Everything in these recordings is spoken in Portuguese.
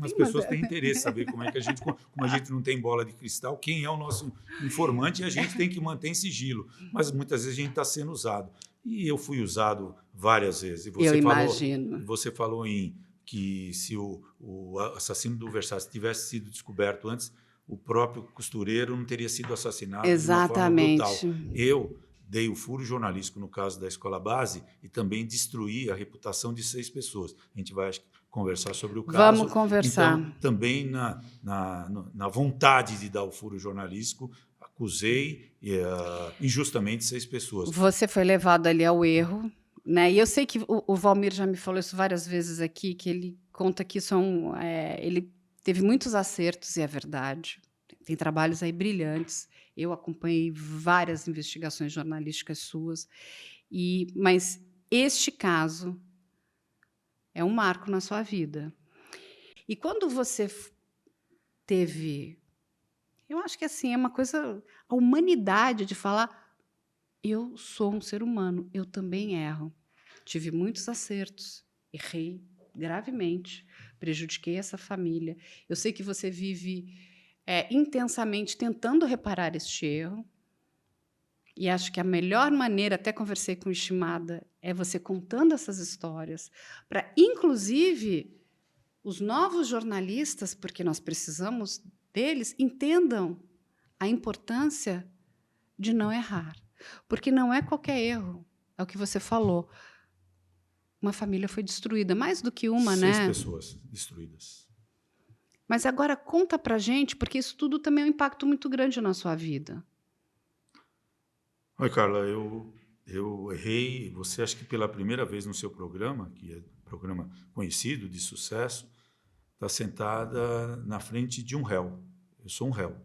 As Sim, mas pessoas têm interesse em saber como é que como a gente não tem bola de cristal, quem é o nosso informante e a gente tem que manter em sigilo. Mas muitas vezes a gente está sendo usado. E eu fui usado várias vezes. eu imagino. Você falou em que se o assassino do Versace tivesse sido descoberto antes, o próprio costureiro não teria sido assassinado de uma forma brutal. Exatamente. Eu dei o furo jornalístico no caso da Escola Base e também destruí a reputação de 6 pessoas. A gente vai conversar sobre o Vamos caso. conversar. Então, também na vontade de dar o furo jornalístico, acusei injustamente 6 pessoas. Você foi levado ali ao erro, né? E eu sei que o Valmir já me falou isso várias vezes aqui, que ele conta que ele teve muitos acertos, e é verdade. Tem trabalhos aí brilhantes. Eu acompanhei várias investigações jornalísticas suas, mas este caso é um marco na sua vida. E quando você teve, eu acho que assim, é uma coisa, a humanidade de falar, eu sou um ser humano, eu também erro. Tive muitos acertos, errei gravemente, prejudiquei essa família. Eu sei que você vive intensamente tentando reparar este erro, e acho que a melhor maneira, até conversei com o Estimada, é você contando essas histórias, para, inclusive, os novos jornalistas, porque nós precisamos deles, entendam a importância de não errar. Porque não é qualquer erro, é o que você falou. Uma família foi destruída, mais do que uma, 6 né? pessoas destruídas. Mas agora conta pra gente, porque isso tudo também é um impacto muito grande na sua vida. Oi, Carla, eu errei. Você acha que pela primeira vez no seu programa, que é um programa conhecido, de sucesso, está sentada na frente de um réu. Eu sou um réu.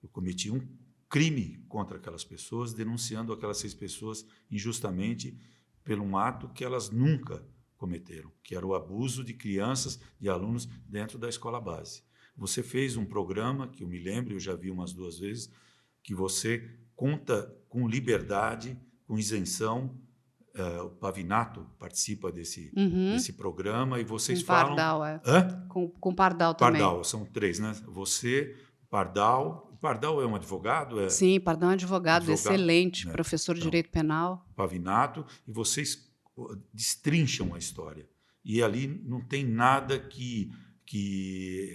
Eu cometi um crime contra aquelas pessoas, denunciando aquelas 6 pessoas injustamente por um ato que elas nunca cometeram, que era o abuso de crianças, de alunos dentro da escola base. Você fez um programa, que eu me lembro, eu já vi umas 2 vezes, que você conta com liberdade, com isenção. O Pavinato participa desse programa e vocês Com falam... Pardal, Hã? com Pardal também. Pardal, são 3, né? Você, Pardal. O Pardal é um advogado? É Sim, Pardal é um advogado advogado, excelente, né? professor de Então, direito penal. Pavinato, e vocês destrincham a história. E ali não tem nada que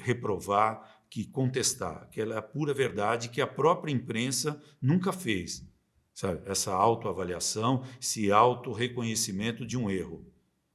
reprovar, que contestar, que ela é a pura verdade que a própria imprensa nunca fez. Sabe? Essa autoavaliação, esse autorreconhecimento de um erro.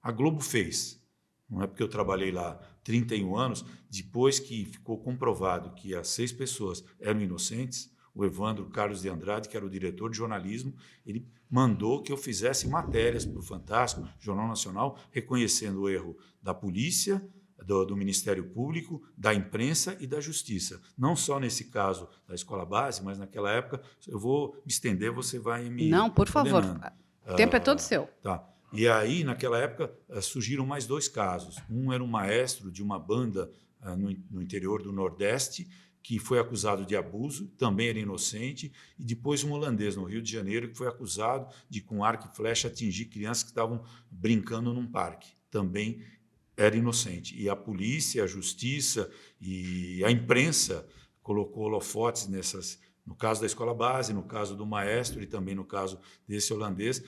A Globo fez. Não é porque eu trabalhei lá 31 anos, depois que ficou comprovado que as 6 pessoas eram inocentes, o Evandro Carlos de Andrade, que era o diretor de jornalismo, ele mandou que eu fizesse matérias para o Fantástico, Jornal Nacional, reconhecendo o erro da polícia, do Ministério Público, da imprensa e da Justiça. Não só nesse caso da escola base, mas naquela época, eu vou me estender, você vai me Não, por favor, ordenando. o tempo é todo seu. Tá. E aí, naquela época, surgiram mais 2 casos. Um era um maestro de uma banda no interior do Nordeste, que foi acusado de abuso, também era inocente, e depois um holandês no Rio de Janeiro, que foi acusado de, com arco e flecha, atingir crianças que estavam brincando num parque. Também era inocente. E a polícia, a justiça e a imprensa colocou holofotes no caso da escola base, no caso do maestro e também no caso desse holandês,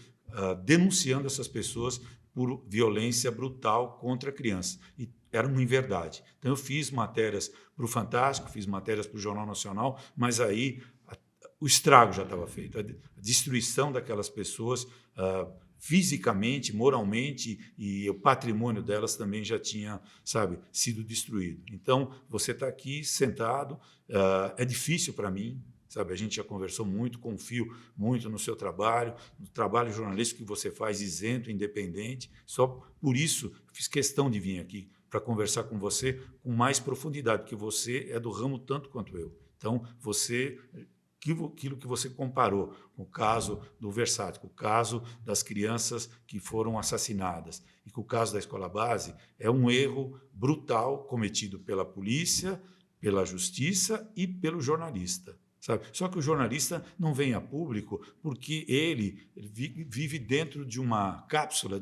denunciando essas pessoas por violência brutal contra a criança. E era uma inverdade. Então, eu fiz matérias para o Fantástico, fiz matérias para o Jornal Nacional, mas aí o estrago já estava feito, a destruição daquelas pessoas fisicamente, moralmente, e o patrimônio delas também já tinha, sabe, sido destruído. Então, você está aqui sentado, é difícil para mim, sabe, a gente já conversou muito, confio muito no seu trabalho, no trabalho jornalístico que você faz isento, independente, só por isso fiz questão de vir aqui para conversar com você com mais profundidade, porque você é do ramo tanto quanto eu. Então, aquilo que você comparou com o caso do Versace, com o caso das crianças que foram assassinadas e com o caso da escola base, é um erro brutal cometido pela polícia, pela justiça e pelo jornalista. Sabe? Só que o jornalista não vem a público porque ele vive dentro de uma cápsula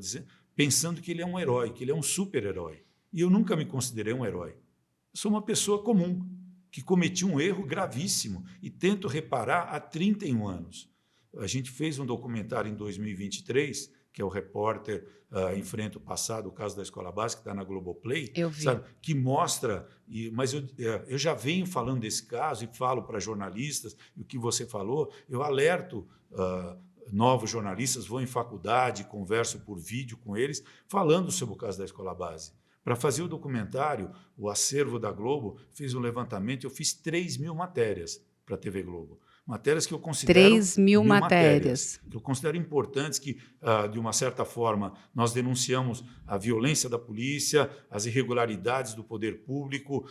pensando que ele é um herói, que ele é um super-herói. E eu nunca me considerei um herói. Eu sou uma pessoa comum, que cometi um erro gravíssimo e tento reparar há 31 anos. A gente fez um documentário em 2023, que é o Repórter Enfrenta o Passado, o caso da Escola Básica, que está na Globoplay, Eu vi. sabe, que mostra, mas eu já venho falando desse caso e falo para jornalistas, e o que você falou, eu alerto novos jornalistas, vou em faculdade, converso por vídeo com eles, falando sobre o caso da Escola Base. Para fazer o documentário, o acervo da Globo fez um levantamento, eu fiz 3.000 matérias para a TV Globo. Matérias que eu considero 3.000 matérias. que eu considero importantes, que, de uma certa forma, nós denunciamos a violência da polícia, as irregularidades do poder público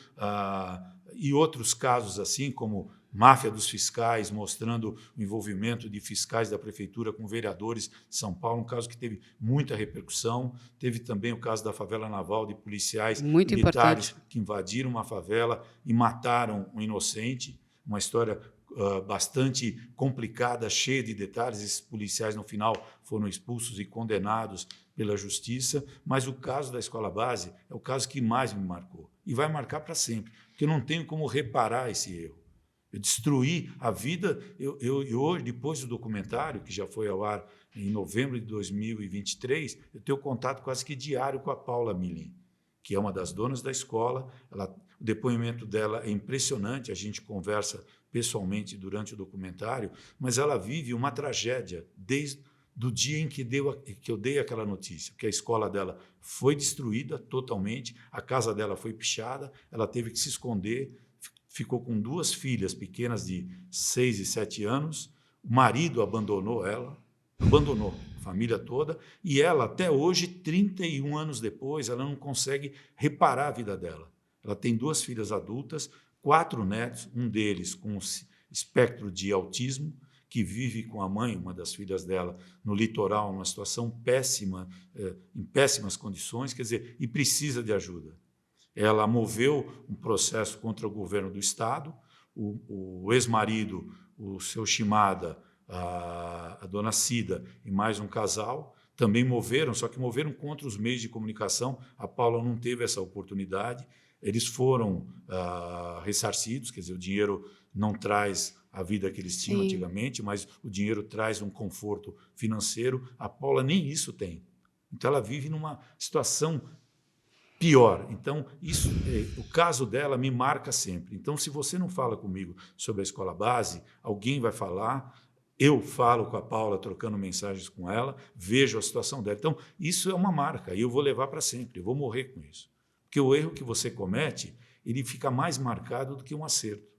e outros casos assim, como máfia dos fiscais, mostrando o envolvimento de fiscais da prefeitura com vereadores de São Paulo, um caso que teve muita repercussão. Teve também o caso da favela naval, de policiais militares que invadiram uma favela e mataram um inocente, uma história bastante complicada, cheia de detalhes. Esses policiais, no final, foram expulsos e condenados pela justiça, mas o caso da Escola Base é o caso que mais me marcou, e vai marcar para sempre, porque eu não tenho como reparar esse erro. Eu destruí a vida. Hoje, depois do documentário, que já foi ao ar em novembro de 2023, eu tenho contato quase que diário com a Paula Milling, que é uma das donas da escola. O depoimento dela é impressionante, a gente conversa pessoalmente durante o documentário, mas ela vive uma tragédia desde o dia em que eu dei aquela notícia, porque a escola dela foi destruída totalmente, a casa dela foi pichada, ela teve que se esconder, ficou com 2 filhas pequenas de 6 e 7 anos, o marido abandonou ela, abandonou a família toda, e ela, até hoje, 31 anos depois, ela não consegue reparar a vida dela. Ela tem 2 filhas adultas, 4 netos, um deles com espectro de autismo, que vive com a mãe, uma das filhas dela, no litoral, numa situação péssima, em péssimas condições, quer dizer, e precisa de ajuda. Ela moveu um processo contra o governo do Estado, o ex-marido, o seu Shimada, a dona Cida e mais um casal, também moveram, só que moveram contra os meios de comunicação. A Paula não teve essa oportunidade. Eles foram ressarcidos, quer dizer, o dinheiro não traz a vida que eles tinham antigamente, mas o dinheiro traz um conforto financeiro. A Paula nem isso tem. Então, ela vive numa situação pior. Então, o caso dela me marca sempre. Então, se você não fala comigo sobre a Escola Base, alguém vai falar. Eu falo com a Paula, trocando mensagens com ela, vejo a situação dela. Então, isso é uma marca, e eu vou levar para sempre, eu vou morrer com isso. Porque o erro que você comete, ele fica mais marcado do que um acerto.